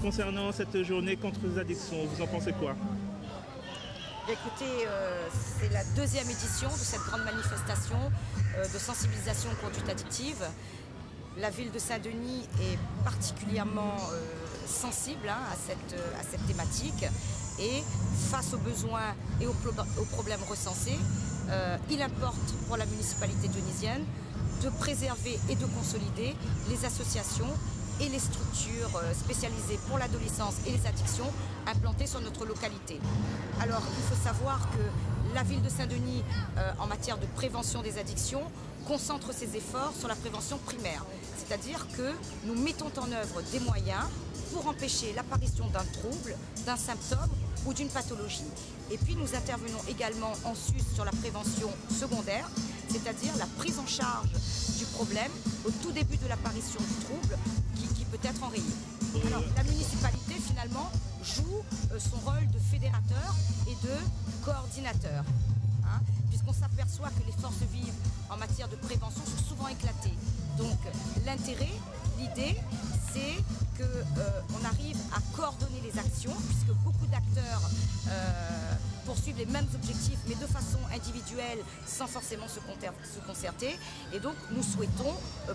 concernant cette journée contre les addictions, vous en pensez quoi? Écoutez, c'est la deuxième édition de cette grande manifestation de sensibilisation aux conduites addictives. La ville de Saint-Denis est particulièrement sensible à cette thématique et face aux besoins et aux problèmes recensés, il importe pour la municipalité dionysienne de préserver et de consolider les associations et les structures spécialisées pour l'adolescence et les addictions implantées sur notre localité. Alors, il faut savoir que la ville de Saint-Denis, en matière de prévention des addictions, concentre ses efforts sur la prévention primaire. C'est-à-dire que nous mettons en œuvre des moyens pour empêcher l'apparition d'un trouble, d'un symptôme ou d'une pathologie. Et puis nous intervenons également en sus sur la prévention secondaire, c'est-à-dire la prise en charge du problème au tout début de l'apparition du trouble qui peut être enrayé. Alors la municipalité finalement joue son rôle de fédérateur et de coordinateur, hein, puisqu'on s'aperçoit que les forces vives en matière de prévention sont souvent éclatées. Donc l'intérêt, l'idée, c'est qu'on arrive à coordonner les actions, puisque beaucoup d'acteurs poursuivent les mêmes objectifs, mais de façon individuelle, sans forcément se concerter. Et donc, nous souhaitons,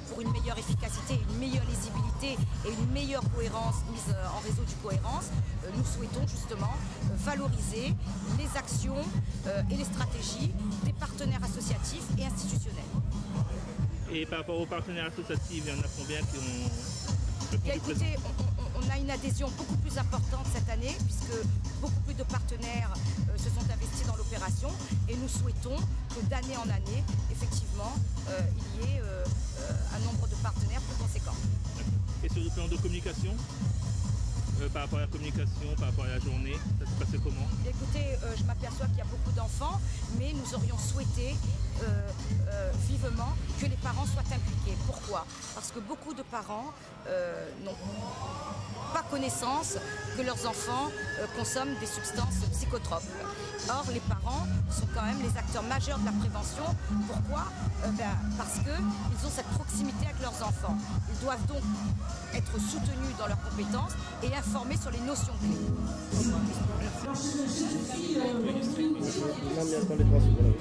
pour une meilleure efficacité, une meilleure lisibilité et une meilleure cohérence, mise en réseau du cohérence, nous souhaitons justement valoriser les actions et les stratégies des partenaires associatifs et institutionnels. Et par rapport aux partenaires associatifs, il y en a combien qui ont... Bien, écoutez, on a une adhésion beaucoup plus importante cette année puisque beaucoup plus de partenaires se sont investis dans l'opération et nous souhaitons que d'année en année, effectivement, il y ait un nombre de partenaires plus conséquent. Et sur le plan de communication, par rapport à la communication, par rapport à la journée, ça se passait comment? Écoutez, je m'aperçois qu'il y a beaucoup d'enfants, mais nous aurions souhaité vivement que les parents soient impliqués. Pourquoi? Parce que beaucoup de parents n'ont pas connaissance que leurs enfants consomment des substances psychotropes. Or, les parents sont quand même les acteurs majeurs de la prévention. Pourquoi? Parce qu'ils ont cette proximité avec leurs enfants. Ils doivent donc être soutenus dans leurs compétences et informés sur les notions clés.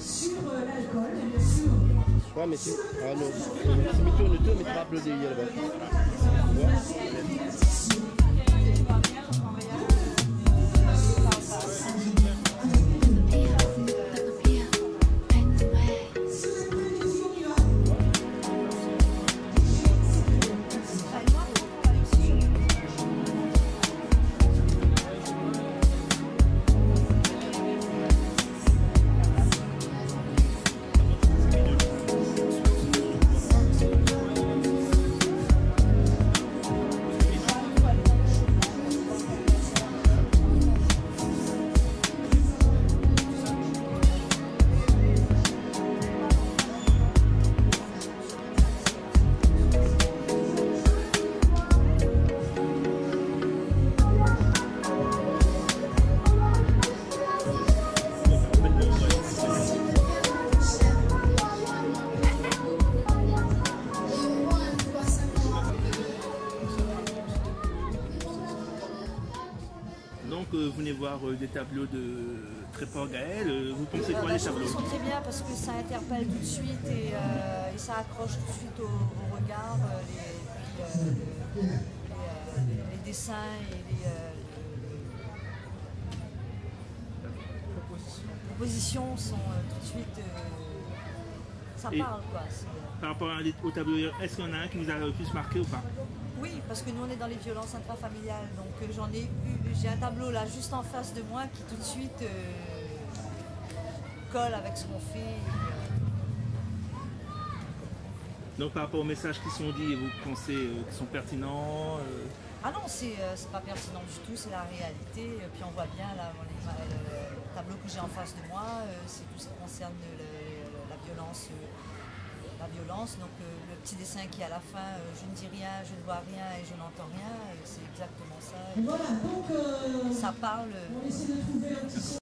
Sur l'alcool, bien sûr. Ouais, mais c'est. Ah non, c'est mis tourne tout, mais tu vas applaudir là-bas. Donc vous venez voir des tableaux de Tréport Gaël, vous pensez quoi des tableaux? Ils sont très bien parce que ça interpelle tout de suite et ça accroche tout de suite au regard les dessins et les propositions sont tout de suite... ça parle quoi. Par rapport au tableau, est-ce qu'il y en a un qui vous a le plus marqué ou pas? Oui, parce que nous on est dans les violences intrafamiliales, donc j'ai un tableau là juste en face de moi qui tout de suite colle avec ce qu'on fait. Donc par rapport aux messages qui sont dits, vous pensez qu'ils sont pertinents? Ah non, c'est pas pertinent du tout, c'est la réalité. Puis on voit bien là, le tableau que j'ai en face de moi, c'est tout ce qui concerne la violence. Donc le petit dessin qui est à la fin, je ne dis rien, je ne vois rien et je n'entends rien, c'est exactement ça. Voilà, donc ça parle. on essaie de trouver un petit